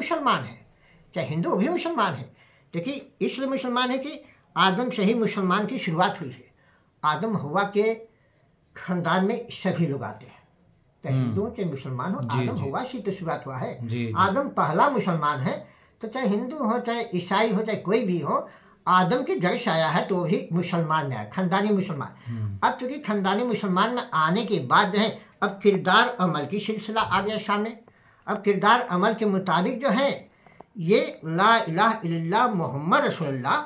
मुसलमान है, चाहे हिंदू वो भी मुसलमान है। देखिए इसलिए मुसलमान है कि आदम से ही मुसलमान की शुरुआत हुई है। आदम हवा के खानदान में सभी लोग आते हैं, चाहे हिंदू हो चाहे मुसलमान हो, आदम हवा से तो शुरुआत हुआ है। आदम पहला मुसलमान है, तो चाहे हिंदू हो चाहे ईसाई हो चाहे कोई भी हो, आदम के जड़ से आया है तो भी मुसलमान में आया, खानदानी मुसलमान। अब चूंकि खानदानी मुसलमान में आने के बाद है अब किरदार अमल की सिलसिला आ गया सामने। अब किरदार अमल के मुताबिक जो है ये ला इलाहा इल्लल्लाह मोहम्मद रसूलुल्लाह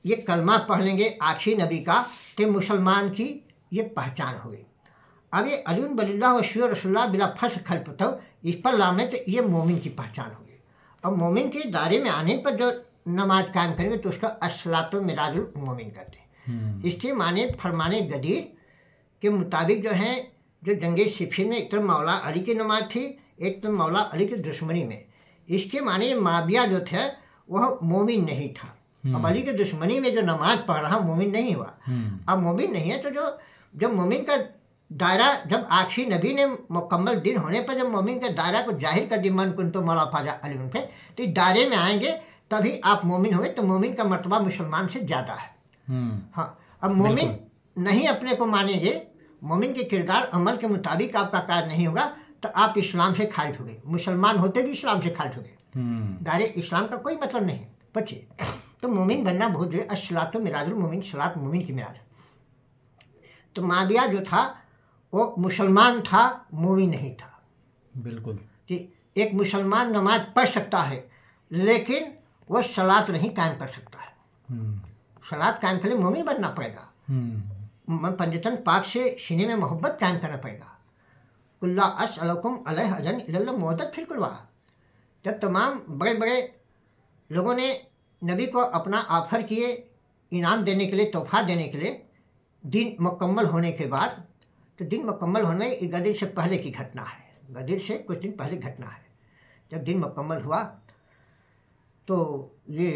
ये कलमा पढ़ लेंगे आखिरी नबी का, तो मुसलमान की ये पहचान हो गई। अब ये अलीन वलिल्लाह व रसूलुल्लाह बिला फस खलपतो इस पर लामे तो ये मोमिन की पहचान हो गई। अब मोमिन के दायरे में आने पर जो नमाज कायम करेंगे तो उसका अस्सलातु मिराजुल मोमिन करते हैं। इसके माने फरमाने गदीर के मुताबिक जो है जो जंगे सिफिन में एक तरफ मौला अली की नमाज थी, एक तरफ मौला अली की दुश्मनी में। इसके माने माविया जो थे वह मोमिन नहीं था। अब अली के दुश्मनी में जो नमाज पढ़ रहा मोमिन नहीं हुआ। अब मोमिन नहीं है तो जो जब मोमिन का दायरा, जब आखिरी नबी ने मुकम्मल दिन होने पर जब मोमिन के दायरा को जाहिर कर दी मन कुन तो मौला फाजा अली उन पे, तो इस दायरे में आएंगे तभी आप मोमिन होंगे। तो मोमिन का मर्तबा मुसलमान से ज़्यादा है। हाँ, अब मोमिन नहीं अपने को मानेंगे, मोमिन के किरदार अमल के मुताबिक आपका कार्य नहीं होगा तो आप इस्लाम से खारिज हो गए। मुसलमान होते भी इस्लाम से खारिज हो गए। दायरे इस्लाम का कोई मतलब नहीं है। बच्चे तो मोमिन बनना बहुत जरूरी। अस्सलातु मिराजुल मोमिन, सलात मोमिन की मिराज। तो माविया जो था वो मुसलमान था, मोमिन नहीं था। बिल्कुल कि एक मुसलमान नमाज पढ़ सकता है लेकिन वह सलात नहीं कायम कर सकता है। सलात कायम के लिए मोमिन बनना पड़ेगा। पंजतन पाक से सीने में मोहब्बत कायम करना पड़ेगा। कुल्ला अस्अलकुम अलैहि अजरन इल्ला मवद्दत फिल कुर्बा। जब तमाम बड़े बड़े लोगों ने नबी को अपना ऑफर किए इनाम देने के लिए, तोहफा देने के लिए, दिन मुकम्मल होने के बाद, तो दिन मुकम्मल होने गदीर से पहले की घटना है, गदीर से कुछ दिन पहले घटना है। जब दिन मुकम्मल हुआ तो ये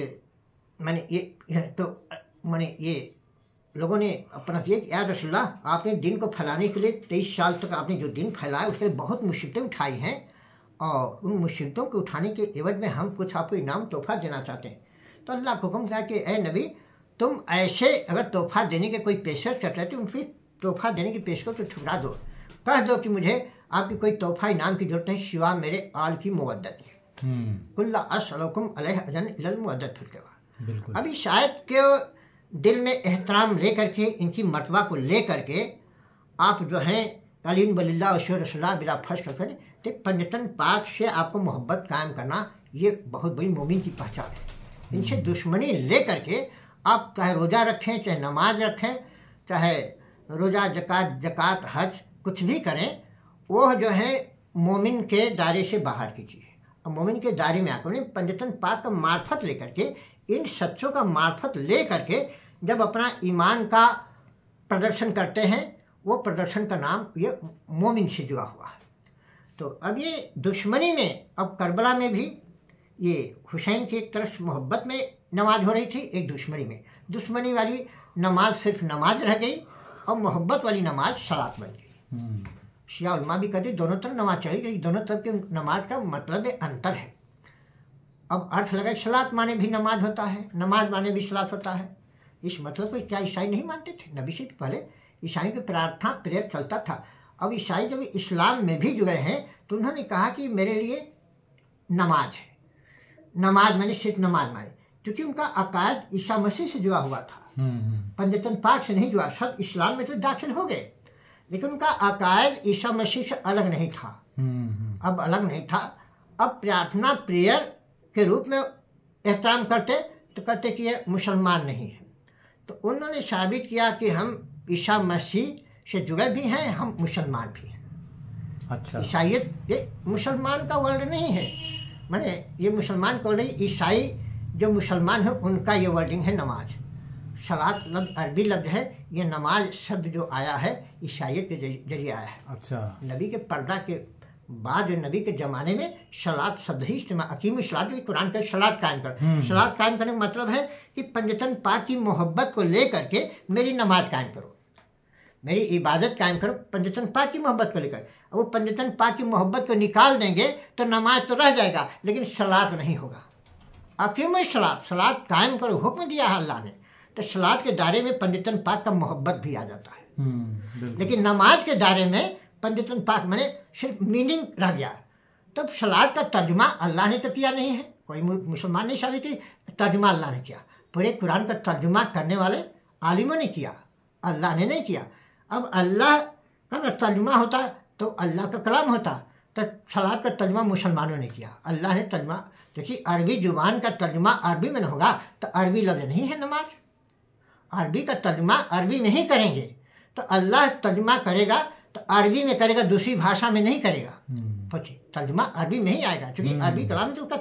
लोगों ने अपना किया कि या रसूलल्लाह आपने दिन को फैलाने के लिए 23 साल तक आपने जो दिन फैलाया उसके लिए बहुत मुसीबतें उठाई हैं और उन मुसीबतों को उठाने के एवज में हम कुछ आपको इनाम तोहफा देना चाहते हैं। तो अल्लाह को हुक्म किया कि ए नबी तुम ऐसे अगर तोहफा देने के कोई पेशकश कर रहे थे उनकी तोहफा देने की पेशकश को ठुकरा दो, कह दो कि मुझे आपकी कोई तोहफा इनाम की जरूरत नहीं सिवा मेरे आल की मुवद्दत की। कुल्ला अस्अलकुम अलैहि अजरन इल्ला मवद्दत फिल कुर्बा। अभी शायद के दिल में एहतराम ले करके, इनकी मर्तबा को ले करके आप जो हैं अलीन वलिल्लाह व रसूलुल्लाह बिला फर्ज करते, तो पंजतन पाक से आपको मोहब्बत कायम करना ये बहुत बड़ी मोमिन की पहचान है। इनसे दुश्मनी ले करके आप चाहे रोज़ा रखें, चाहे नमाज रखें, चाहे रोज़ा ज़कात हज कुछ भी करें, वो जो है मोमिन के दायरे से बाहर की चीज़ है। और मोमिन के दायरे में आकर पंजतन पाक का मार्फत ले करके, इन सच्चों का मार्फत ले करके जब अपना ईमान का प्रदर्शन करते हैं, वो प्रदर्शन का नाम ये मोमिन से जुड़ा हुआ है। तो अब ये दुश्मनी में, अब करबला में भी ये हुसैन की एक तरफ मोहब्बत में नमाज हो रही थी, एक दुश्मनी में। दुश्मनी वाली नमाज सिर्फ नमाज रह गई और मोहब्बत वाली नमाज सलात बन गई। शिया उलमा भी कहते दोनों तरफ नमाज चली गई, दोनों तरफ के नमाज का मतलब अंतर है। अब अर्थ लगा सलात माने भी नमाज होता है, नमाज माने भी सलात होता है। इस मतलब को क्या ईसाई नहीं मानते थे? नबी से पहले ईसाई की प्रार्थना प्रेयर चलता था। अब ईसाई जब इस्लाम में भी जुड़े हैं तो उन्होंने कहा कि मेरे लिए नमाज है, नमाज मैंने सिर्फ नमाज माने, क्योंकि उनका अकायद ईसा मसीह से जुड़ा हुआ था, पंजतन पाक से नहीं जुड़ा। सब इस्लाम में तो दाखिल हो गए लेकिन उनका अकायद ईसा मसीह से अलग नहीं था। अब अलग नहीं था, अब प्रार्थना प्रेयर के रूप में एहतराम करते तो कहते कि ये मुसलमान नहीं है। तो उन्होंने साबित किया कि हम ईसा मसीह से जुड़े भी हैं, हम मुसलमान भी हैं। अच्छा, ईसाइयत ये मुसलमान का वर्ड नहीं है, माने ये मुसलमान का वर्ड नहीं, ईसाई जो मुसलमान है उनका ये वर्डिंग है नमाज। सलात लफ्ज़ अरबी लफ्ज़ है, ये नमाज शब्द जो आया है ईसाइयत के जरिए आया है। अच्छा, नबी के पर्दा के बाद नबी के ज़माने में सलात शब्द ही इस्तेमाल, अकीम सलात भी कुरान का सलात कायम कर। सलात कायम करने का मतलब है कि पंजतन पाक की मोहब्बत को ले करके मेरी नमाज कायम करो। मेरी इबादत कायम करो पंजतन पाक की मोहब्बत को लेकर। अब वो पंजतन पाक की मोहब्बत को निकाल देंगे तो नमाज तो रह जाएगा, लेकिन सलात नहीं होगा। आखिर में सलात कायम करो, हुक्म दिया है अल्लाह ने, तो सलात के दायरे में पंजतन पाक का मोहब्बत भी आ जाता है। लेकिन नमाज के दायरे में पंजतन पाक मैंने सिर्फ मीनिंग रह गया। तब सलात का तर्जुमा अल्लाह ने तो किया नहीं है, कोई मुसलमान नहीं साबित की, तर्जुमा अल्लाह ने किया। पूरे कुरान का तर्जुमा करने वाले आलिमों ने किया, अल्लाह ने नहीं किया। अब अल्लाह का तर्जुमा होता तो अल्लाह का कलाम होता, तो सलात का तर्जुमा मुसलमानों ने किया, अल्लाह ने तर्जुमा। देखिए अरबी जुबान का तर्जुमा अरबी में न होगा तो अरबी लफ्ज़ नहीं है नमाज। अरबी का तर्जुमा अरबी में ही करेंगे, तो अल्लाह तर्जुमा करेगा तो अरबी में करेगा, दूसरी भाषा में नहीं करेगा। तर्जुमा अरबी में ही आएगा, क्योंकि अरबी कलाम जो उसका